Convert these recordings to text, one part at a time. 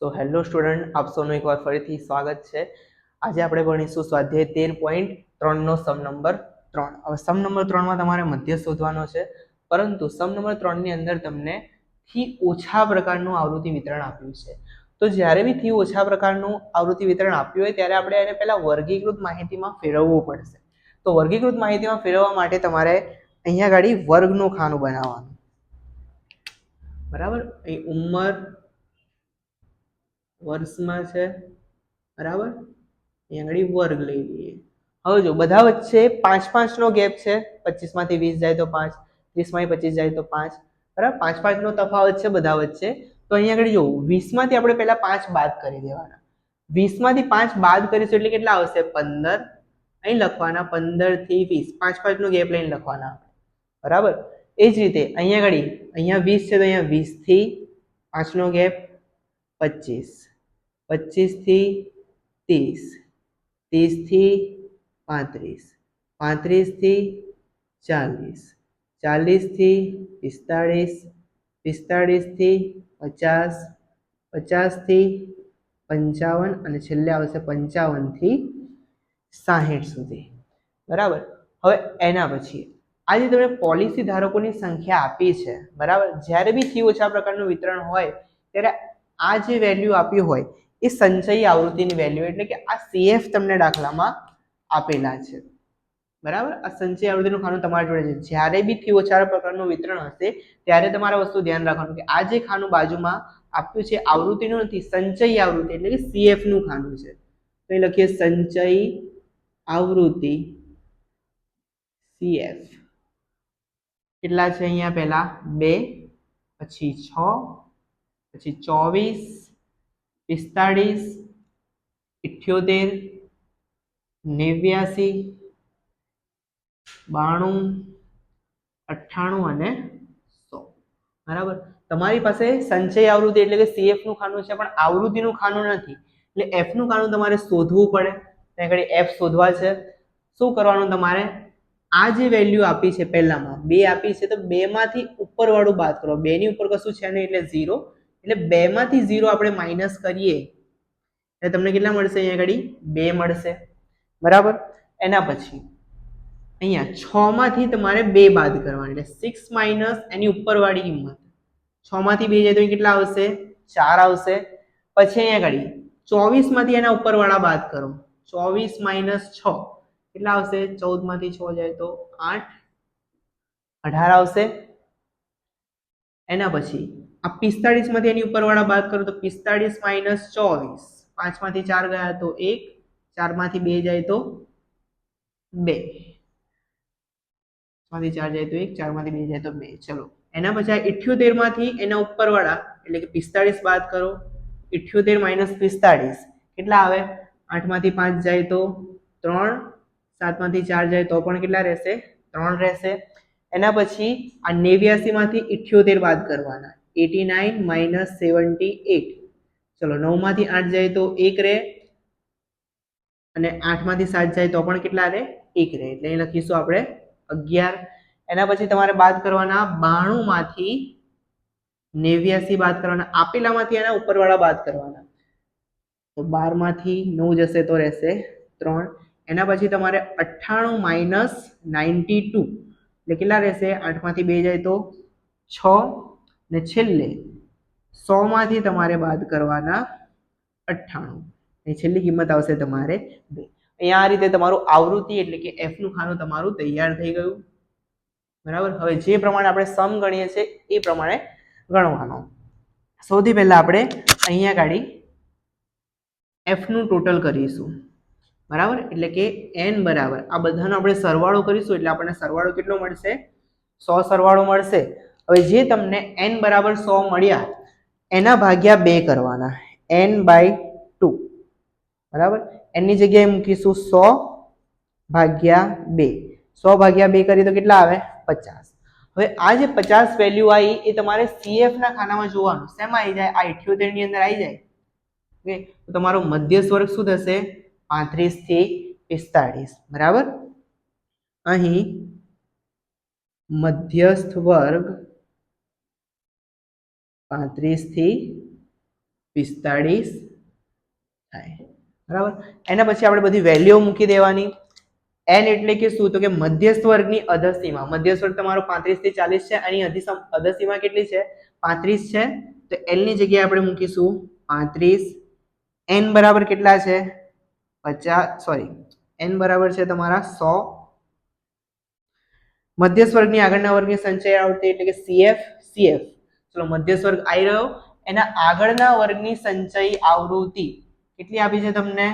તો hello student, આપ સૌનું એકવાર ફરીથી સ્વાગત છે. આજે આપણે ભણીશું સ્વાધ્યાય 13.3 નો સમ નંબર 3. હવે સમ નંબર 3 માં તમારે મધ્ય શોધવાનો છે, પરંતુ સમ નંબર 3 ની અંદર તમને થી ઓછા પ્રકારનું આવૃત્તિ વિતરણ આપ્યું છે. તો જ્યારે બી થી ઓછા પ્રકારનું આવૃત્તિ વિતરણ આપ્યું હોય ત્યારે આપણે એને પહેલા વર્ગીકૃત માહિતીમાં ફેરવવું પડશે. તો વર્ગીકૃત માહિતીમાં ફેરવવા માટે તમારે અહીંયા ગાડી વર્ગનું ખાનું બનાવવાનું, બરાબર. અહીં ઉંમર વર્ષમાં છે, બરાબર. અહીંયા આગળ વર્ગ લઈ લઈએ. હવે જો બધા વચ્ચે 5-5 નો ગેપ છે. 25 માંથી 20 જાય તો 5, 30 માંથી 25 જાય તો 5, બરાબર. 5-5 નો તફાવત છે બધા વચ્ચે. તો અહીંયા આગળ જો 20 માંથી આપણે પહેલા 5 બાદ કરી દેવાના. 20 માંથી 5 બાદ કરીશું એટલે કેટલા આવશે? 15. અહીં લખવાના 15 થી 20, 5-5 નો ગેપ લઈને લખવાના, બરાબર. એ જ રીતે અહીંયા આગળ અહીંયા 20 છે તો અહીંયા 20 થી 5 નો ગેપ 25, 25 થી 30, 30 થી 35, 35 થી 40, 40 થી 45, 45 થી 50, 50 થી 55 અને છેલ્લે આવશે 55 થી 60 સુધી, બરાબર. હવે એના પછી આજે તમે પોલિસી ધારકોની સંખ્યા આપી છે, બરાબર. જ્યારે બી થી ઓછા પ્રકારનું વિતરણ હોય ત્યારે આ જે વેલ્યુ આપ્યું હોય એ સંચયી આવૃત્તિની વેલ્યુ, એટલે કે આ CF તમને દાખલામાં આપેલા છે, બરાબર. આ સંચયી આવૃત્તિનું ખાનું તમારા જોડે છે. જ્યારે બી થી ઓછા પ્રકારનું વિતરણ હશે ત્યારે તમારે વસ્તુ ધ્યાન રાખવાનું કે આ જે ખાનું બાજુમાં આપ્યું છે આવૃત્તિનું નથી, સંચયી આવૃત્તિ એટલે કે CF નું ખાનું છે. તો એ લખીએ સંચયી આવૃત્તિ CF. કેટલા છે અહીંયા? પહેલા 2, પછી 6, પછી 24, 45, 78, 89, 92, 98 અને 100, બરાબર. તમારી પાસે સંચય આવૃત્તિ એટલે કે CF નું ખાનું છે, પણ આવૃત્તિનું ખાનું નથી, એટલે F નું ખાનું તમારે શોધવું પડે. ત્યાં આગળ F શોધવા છે. શું કરવાનું તમારે? આ જે વેલ્યુ આપી છે પહેલામાં 2 આપી છે તો 2 માંથી ઉપર વાળું બાદ કરો. 2 ની ઉપર કશું છે નહીં એટલે 0, એટલે 2 માંથી 0 આપણે માઇનસ કરીએ એટલે તમને કેટલા મળશે? અહીંયા આગળ 2 મળશે, બરાબર. એના પછી અહીંયા 6 માંથી તમારે 2 બાદ કરવાની, એટલે 6 માઇનસ એની ઉપર વાળી કિંમત. 6 માંથી 2 જાય તો કેટલા આવશે? 4 આવશે. પછી અહીંયા આગળ 24 માંથી એના ઉપર વાળા બાદ કરો. 24 માઇનસ 6 કેટલા આવશે? 14 માંથી 6 જાય તો 8, 18 આવશે. એના પછી આ 45 માંથી એની ઉપર વાળા બાદ કરો તો 45 માઇનસ 24, 5 માંથી 4 ગયા તો 1, 4 માંથી 2 જાય તો 2, 5 માંથી 4 જાય તો 1, 4 માંથી 2 જાય તો 2. ચલો એના પછી 78 માંથી એના ઉપર વાળા એટલે કે 45 બાદ કરો. 78 માઇનસ 45 કેટલા આવે? 8 માંથી 5 જાય તો 3, 7 માંથી 4 જાય તો પણ કેટલા રહેશે? 3 રહેશે. એના પછી આ 89 માંથી 78 બાદ કરવાના, 89 માઇનસ 78. ચલો 9 માંથી 8 જાય તો 1 રહે અને 8 માંથી 7 જાય તો પણ કેટલા રહે? 1 રહે, એટલે અહીં લખીશું આપણે 11. એના પછી તમારે બાદ કરવાના 92 માંથી 89 બાદ કરવાના, આપેલામાંથી એના ઉપરવાળા બાદ કરવાના. તો 12 માંથી 9 જશે તો રહેશે 3. એના પછી તમારે 98 માઇનસ 92 એટલે કેટલા રહેશે? 8 માંથી 2 જાય તો 6 ને છેલ્લે 100 માંથી તમારે બાદ કરવાના 98 અને છેલ્લી કિંમત આવશે તમારે 2. અહીંયા આ રીતે તમારું આવૃત્તિ એટલે કે F નું ખાનું તમારું તૈયાર થઈ ગયું, બરાબર. હવે જે પ્રમાણે આપણે સમ ગણીએ છીએ એ પ્રમાણે ગણવાનો. સૌથી પહેલા આપણે અહીંયા ગાડી F નું ટોટલ કરીશું, બરાબર. એટલે કે n બરાબર આ બધાનો આપણે સરવાળો કરીશું એટલે આપણને સરવાળો કેટલો મળશે? 100 સરવાળો મળશે. હવે જે તમને n બરાબર 100 મળ્યા એના ભાગ્યા 2 કરવાના, n/2, બરાબર. n ની જગ્યાએ મૂકીશું 100 ભાગ્યા 2. 100 ભાગ્યા 2 કરીએ તો કેટલા આવે? 50. હવે આ જે 50 વેલ્યુ આવી એ તમારે CF ના ખાનામાં જોવાનું. શેમાં આવી જાય? આ 78 ની અંદર આવી જાય. ઓકે, તો તમારો મધ્યસ્થ વર્ગ શું થશે? 35 થી 45, બરાબર. અહીં મધ્યસ્થ વર્ગ 35 થી 45 થાય, બરાબર. એના પછી આપણે બધી વેલ્યુઓ મૂકી દેવાની. n એટલે કે શું? તો કે મધ્યસ્થ વર્ગની અધસીમા. મધ્યસ્થ વર્ગ તમારો 35 થી 40 છે, આની અધસીમા કેટલી છે? 35 છે. તો l ની જગ્યાએ આપણે મૂકીશું 35. n બરાબર કેટલા છે? 50, સોરી, n બરાબર છે તમારા 100. મધ્યસ્થ વર્ગની આગળના વર્ગની સંચય આવૃત્તિ એટલે કે CF. ચલો, મધ્યસ્થ વર્ગ આવી રહ્યો, એના આગળના વર્ગની સંચય આવૃત્તિ કેટલી આપી છે તમને?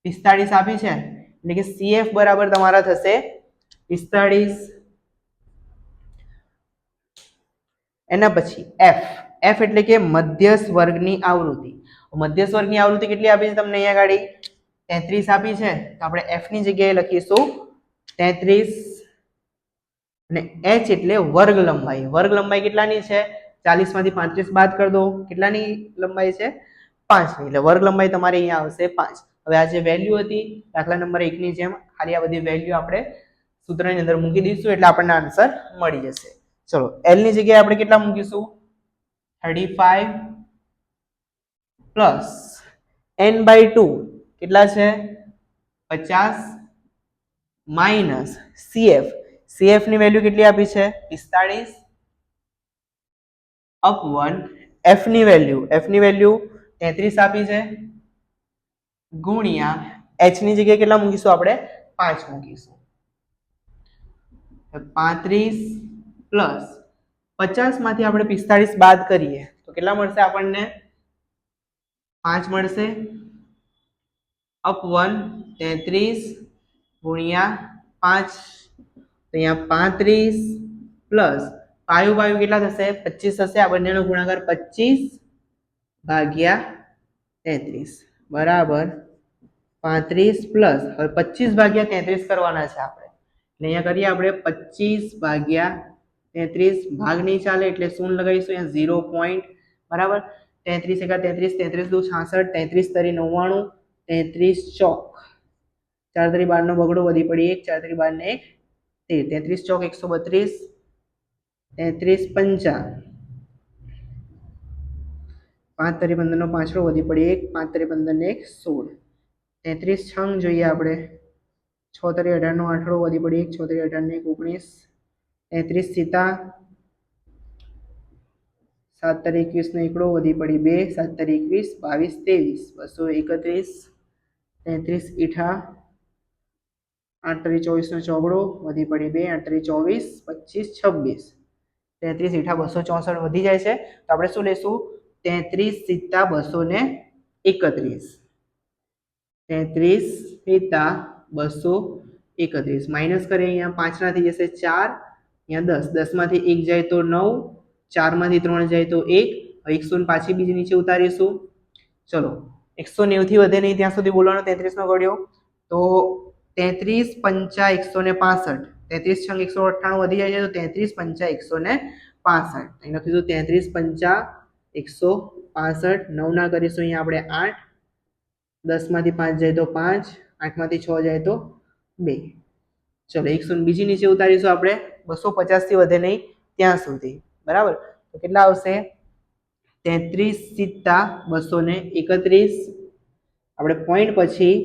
45 આપી છે, એટલે કે CF બરાબર તમારા થશે 45. એના પછી F એટલે કે મધ્યસ્થ વર્ગની આવૃત્તિ. મધ્યસ્થ વર્ગની આવૃત્તિ કેટલી આપી છે તમને? અહીંયા ગાડી 33 આપી છે, તો આપણે F ની જગ્યાએ લખીશું 33. અને h એટલે વર્ગ લંબાઈ. વર્ગ લંબાઈ કેટલાની છે? 40 માંથી 35 બાદ કરી દો, કેટલાની લંબાઈ છે? 5 ની. એટલે વર્ગ લંબાઈ તમારે અહીંયા આવશે 5. હવે આ જે વેલ્યુ હતી દાખલા નંબર 1 ની જેમ ખાલી આ બધી વેલ્યુ આપણે સૂત્રની અંદર મૂકી દઈશું એટલે આપણને આન્સર મળી જશે. ચલો, l ની જગ્યાએ આપણે કેટલા મૂકીશું? 35 પ્લસ n/2 કેટલા છે? 50 માઇનસ CF ની વેલ્યુ કેટલી આપી છે? 45 અપવન F ની વેલ્યુ 33 આપી છે ગુણ્યા h ની જગ્યાએ કેટલા મૂકીશું આપણે? 5 મૂકીશું. 35 પ્લસ 50 માંથી આપણે 45 બાદ કરીએ તો કેટલા મળશે આપણને? 5 મળશે અપવન 33 ગુણ્યા 5. અહીંયા 35 પ્લસ પાયું કેટલા થશે? 25 થશે. આ બંનેનો ગુણાકાર 25 ભાગ્યા 33 બરાબર 35 પ્લસ હવે 25 ભાગ્યા 33 કરવાના છે આપણે. એટલે અહીંયા કરીએ આપણે 25 ભાગ્યા 33, ભાગ નહીં ચાલે એટલે શૂન્ય લગાવીશું અહીંયા 0 પોઈન્ટ, બરાબર. 33 એકા 33, 33 દુ 66, 33 તરી 99, 33 ચોક 4 તરી 12 નો બગડો વધી પડી 1, 4 તરી 12 ને 1, 33 ચોક 132, 33 પંચા 5 તરી 15 નો પાંચડો વધી પડી 1, 5 તરી 15 ને 1, 16, 33 છંગ જોઈએ આપણે 6 તરી 18 નો આઠડો વધી પડી 1, 6 તરી 18 ને 1, 19, 33 સીતા 7 તરી 21 નો એકડો વધી પડી 2, 7 તરી 21, 22, 23, 231, 33 ઈઠા 8 તરી 24 નો ચોગડો વધી પડી 2, 8 તરી 24, 25, 26, 33 ઈઠા 264 વધી જાય છે તો આપણે શું લેશું? 33 સીતા 231, 33 સીતા 231 માઇનસ કરીએ અહીંયા 5 ના થઈ જશે 4, અહીંયા 10, 10 માંથી 1 જાય તો 9, 4 માંથી 3 જાય તો 1, 100 પાછી બીજી નીચે ઉતારીશું. ચલો, 190 થી વધે નહીં ત્યાં સુધી બોલવાનો 33 નો ઘડ્યો. તો 33 પંચા 165, 33 છંગ 198 વધી જાય છે તો 33 પંચા 165. અહીં લખીશું 33 પંચા 165, 9 ના કરીશું અહીંયા આપણે 8, 10 માંથી 5 જાય તો 5, 8 માંથી 6 જાય તો 2. ચલો 100 બીજી નીચે ઉતારીશું આપણે 250 થી વધે નહીં ત્યાં સુધી, બરાબર. તો કેટલા આવશે? 33 સીતા 231. આપણે પોઈન્ટ પછી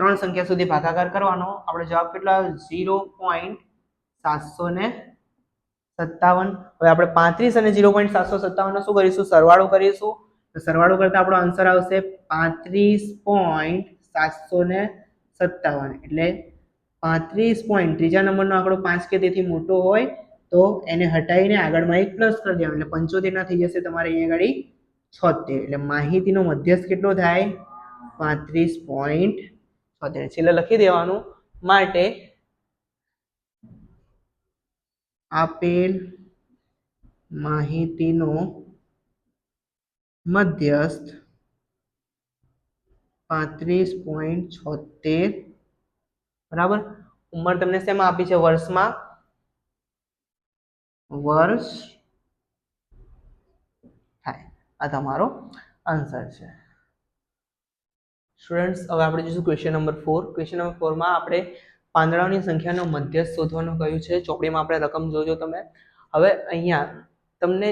3 સંખ્યા સુધી ભાગાકાર કરવાનો. આપણો જવાબ કેટલો આવ્યો? 0.757. હવે આપણે 35 અને 0.757 નો શું કરીશું? સરવાળો કરીશું. તો સરવાળો કરતા આપણો આન્સર આવશે 35.757. એટલે 35 પોઈન્ટ ત્રીજા નંબરનો આંકડો 5 કે તેથી મોટો હોય તો એને હટાવીને આગળમાં એક પ્લસ કરી દેવાનું એટલે 75 ના થઈ જશે તમારે અહીંયા આગળ 76. એટલે માહિતીનો મધ્યસ્થ કેટલો થાય? 35.76. છેલ્લે લખી દેવાનું માટે આપેલ માહિતીનો મધ્યસ્થ 35.76, બરાબર. ઉંમર તમને શેમાં આપી છે? વર્ષમાં. વર્ષ થાય. આ તમારો આન્સર છે સ્ટુડન્ટ્સ. હવે આપણે જોઈશું ક્વેશ્ચન નંબર 4. ક્વેશ્ચન નંબર 4 માં આપણે પાંદડાઓની સંખ્યાનો મધ્યસ્થ શોધવાનું કહ્યું છે. ચોપડીમાં આપણે રકમ જોજો તમે. હવે અહીંયા તમને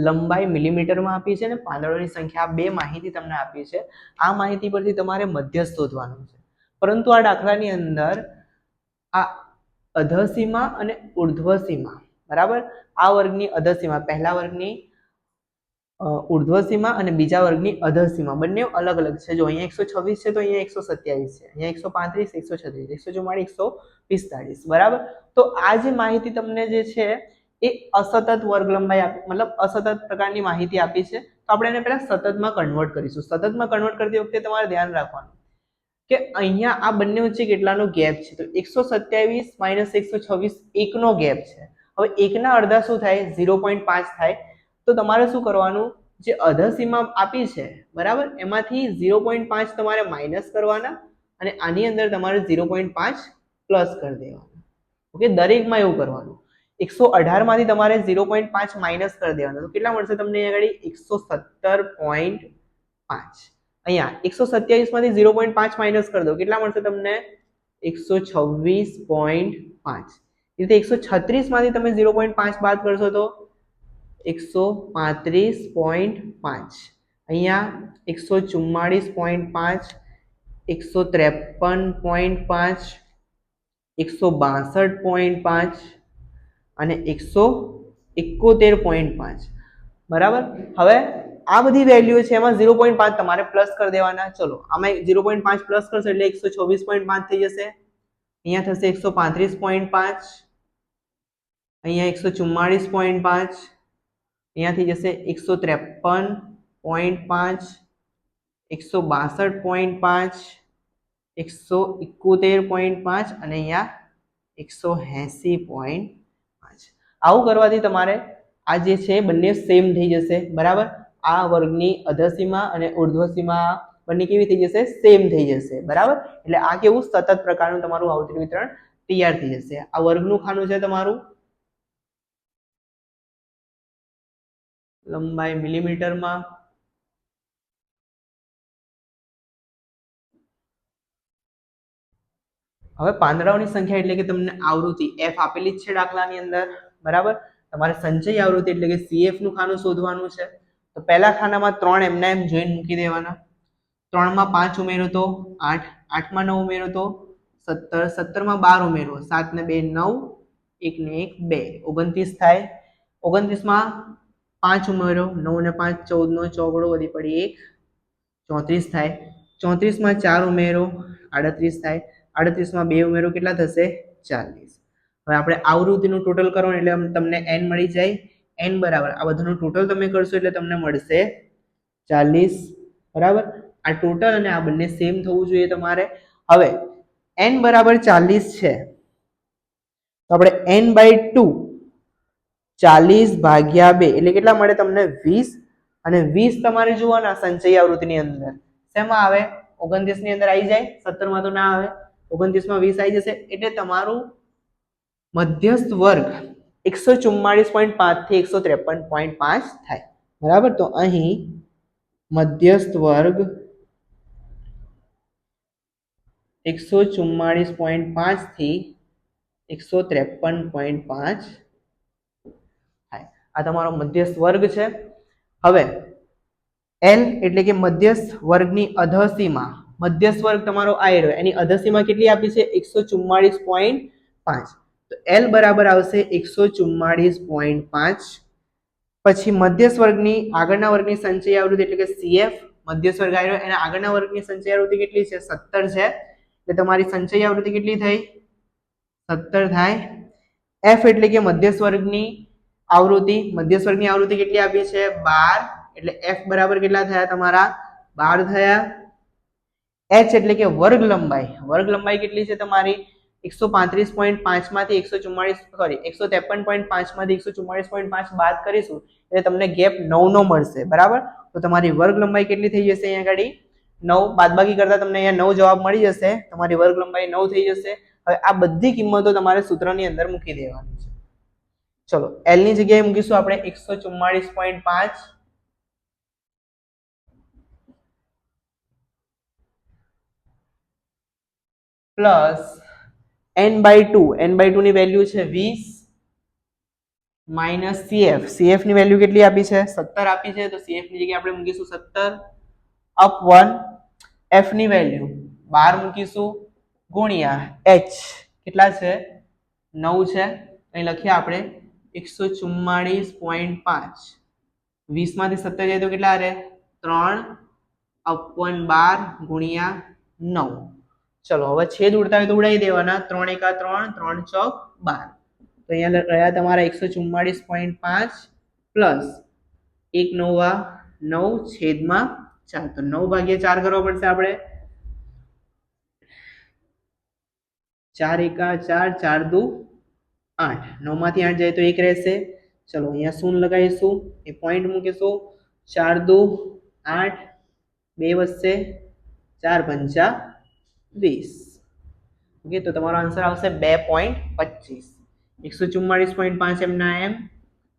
લંબાઈ મિલીમીટરમાં આપી છે અને પાંદડાઓની સંખ્યા, આ બે માહિતી તમને આપી છે. આ માહિતી પરથી તમારે મધ્યસ્થ શોધવાનું છે. પરંતુ આ દાખલાની અંદર આ અધસીમા અને ઉર્ધ્વસીમા, બરાબર, આ વર્ગની અધસીમા, પહેલા વર્ગની ઉર્ધ્વસીમા અને બીજા વર્ગની અધસીમા બંને અલગ અલગ છે. જો અહીંયા 126 છે તો અહીંયા 127 છે, અહીંયા 135, 136, 144, 145, બરાબર. તો આ જે માહિતી તમને જે છે એ અસતત વર્ગ લંબાઈ મતલબ અસતત પ્રકારની માહિતી આપી છે. તો આપણે એને પહેલા સતતમાં કન્વર્ટ કરીશું. સતતમાં કન્વર્ટ કરતી વખતે તમારે ધ્યાન રાખવાનું કે અહીંયા આ બંને વચ્ચે કેટલાનો ગેપ છે. તો 127 - 126 એકનો ગેપ છે. હવે એકના અડધા શું થાય? 0.5 થાય. તો તમારે શું કરવાનું, જે અધસીમા આપી છે, બરાબર, એમાંથી 0.5 તમારે માઇનસ કરવાના અને આની અંદર તમારે 0.5 પ્લસ કરી દેવાના. ઓકે, દરેકમાં એવું કરવાનું. 118 માંથી તમારે 0.5 માઇનસ કરી દેવાના. તો કેટલા મળશે તમને? અહીંયા આગળ 117.5. અહીંયા 127 માંથી 0.5 માઇનસ કરી દો, કેટલા મળશે તમને? 126.5. રીતે 136 માંથી તમે 0.5 બાદ કરશો તો 135.5. અહીંયા 144.5, 153.5, 162.5 અને 171.5, બરાબર. હવે આ બધી વેલ્યુ છે એમાં 0.5 તમારે પ્લસ કરી દેવાના. ચલો, આમાં 0.5 પ્લસ કરશો એટલે 124.5 થઈ જશે. અહીંયા થશે 135.5, અહીંયા 144.5, અહીંયાથી જશે 153.5, 162.5, 171.5 અને અહીંયા 180.5. આવું કરવાથી તમારે આ જે છે બંને સેમ થઈ જશે, બરાબર. આ વર્ગની અધસીમા અને ઉર્ધ્વસીમા બંને કેવી થઈ જશે? સેમ થઈ જશે, બરાબર. એટલે આ કેવું સતત પ્રકારનું તમારું અવતરી વિતરણ તૈયાર થઈ જશે. આ વર્ગનું ખાનું છે તમારું, લંબાઈ મિલીમીટરમાં, હવે પાંદડાઓની સંખ્યા એટલે કે તમને આવૃત્તિ f આપેલી જ છે દાખલાની અંદર, બરાબર. તમારે સંચય આવૃત્તિ એટલે કે CF નું ખાનું શોધવાનું છે. તો પહેલા ખાનામાં 3 એમના એમ જોઈન મૂકી દેવાના. 3 માં 5 ઉમેરો તો 8, 8 માં 9 ઉમેરો તો 17, 17 માં 12 ઉમેરો, 7 ને 2 9, 1 ને 1 2, 29 થાય. 29 માં 5 ઉમેરો, 9 ને 5 14, નો ચોગડો વધી પડી 1, 34 થાય. 34 માં 4 ઉમેરો, 38 થાય. 38 માં 2 ઉમેરો, કેટલા થશે? 40. હવે આપણે આવૃત્તિનું ટોટલ કરો એટલે તમને n મળી જાય. n બરાબર આ બધાનું ટોટલ તમે કરશો એટલે તમને મળશે 40, બરાબર. આ ટોટલ અને આ બંને સેમ થવું જોઈએ તમારે. હવે n બરાબર 40 છે તો આપણે n/2 40 ભાગ્યા 2 એટલે કેટલા મળે તમને? 20. અને 20 તમારે જોવાના સંચય આવૃત્તિની અંદર શેમાં આવે? 29 ની અંદર આવી જાય. 17 માં તો ના આવે. 29 માં 20 આવી જશે એટલે તમારું મધ્યસ્થ વર્ગ 144.5 થી 153.5 થાય, બરાબર. તો અહીં મધ્યસ્થ વર્ગ 144.5 થી 153.5 થાય. આ તમારો મધ્યસ્થ વર્ગ છે. હવે L એટલે કે મધ્યસ્થ વર્ગની અધસીમા, મધ્યસ્થ વર્ગ તમારો આ રહ્યો, એની અધસીમા કેટલી આપી છે? 144.5. તો L બરાબર આવશે 144.5. પછી મધ્યસ્થ વર્ગની આગળના વર્ગની સંચય આવૃત્તિ એટલે કે CF, મધ્યસ્થ વર્ગ આવ્યો, એના આગળના વર્ગની સંચય આવૃત્તિ કેટલી છે? 17 છે. એટલે તમારી સંચય આવૃત્તિ કેટલી થઈ? 17 થાય. F એટલે કે મધ્યસ્થ વર્ગની આવૃત્તિ, મધ્યસ્થ વર્ગની આવૃત્તિ કેટલી આપી છે? 12. એટલે F બરાબર કેટલા થયા તમારા? 12 થયા. H એટલે કે વર્ગ લંબાઈ, વર્ગ લંબાઈ કેટલી છે તમારી? 135.5 માંથી 153.5 માંથી 144.5 બાદ કરીશું એટલે તમને ગેપ 9 નો મળશે, બરાબર. તો તમારી વર્ગ લંબાઈ કેટલી થઈ જશે? અહીંયા આગળ 9 બાદબાકી કરતા તમને અહીંયા 9 જવાબ મળી જશે. તમારી વર્ગ લંબાઈ 9 થઈ જશે. હવે આ બધી કિંમતો તમારે સૂત્રની અંદર મૂકી દેવાની છે. ચલો, L ની જગ્યાએ મૂકીશું આપણે 144.5 પ્લસ n/2, n/2 ની વેલ્યુ છે 20 માઇનસ સીએફ. સીએફ ની વેલ્યુ કેટલી આપી છે? 17 આપી છે. તો સીએફ ની જગ્યાએ આપણે મૂકીશું 17 અપ 1. એફ ની વેલ્યુ 12 મૂકીશું ગુણ્યા એચ કેટલા છે? 9 છે. અહીં લખીએ આપણે 144.5. 20 માંથી 17 જાય તો કેટલા રહે? 3 અપન 12 ગુણ્યા 9. ચલો હવે છેદ ઉડતા હોય તો ઉડાવી દેવાના. 3 એકા 3, 3 ચોક 12. તો અહીંયા રહ્યા તમારા 144.5 પ્લસ 1 નવા 9 છેદમાં 4. તો 9 ભાગ્યા 4 કરવો પડશે આપણે. 4 એકા 4, 4 દુ 8. 9 માંથી 8 જાય તો 1 રહેશે. ચલો અહીંયા શૂન્ય લગાવીશું, એ પોઈન્ટ મૂકીશું. 4 દુ 8, 2 વધશે, 4 પંચા 20. ઓકે, તો તમારો આન્સર આવશે 2.25. 144.5 એમના એમ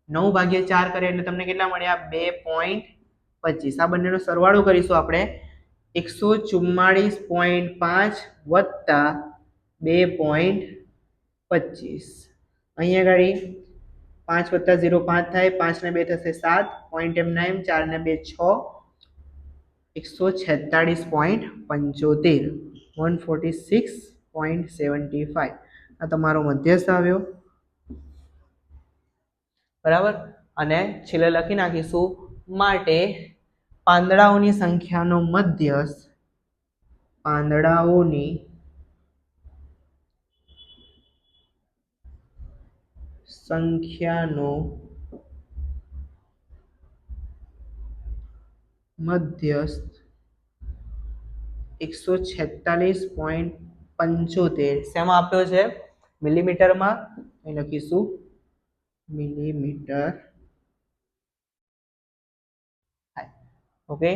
9 ભાગ્યા 4 કરે એટલે તમને કેટલા મળ્યા? 2.25. આ બંનેનો સરવાળો કરીશું આપણે. 144.5 વત્તા 2.25. અહીંયા આગળ 5 વત્તા 0 5 થાય, 5 ને 2 થશે 7. પોઈન્ટ એમના એમ 4 ને 2 6. 146.75. 146.75. આ તમારો મધ્યસ્થ આવ્યો. બરાબર. અને છેલ્લે લખી નાખીશું માટે પાંદડાઓની સંખ્યાનો મધ્યસ્થ સંખ્યાનો મધ્યસ્થ 146.75 શેમાં આપ્યો છે? મિલીમીટરમાં. અહીં લખીશું મિલીમીટર. ઓકે,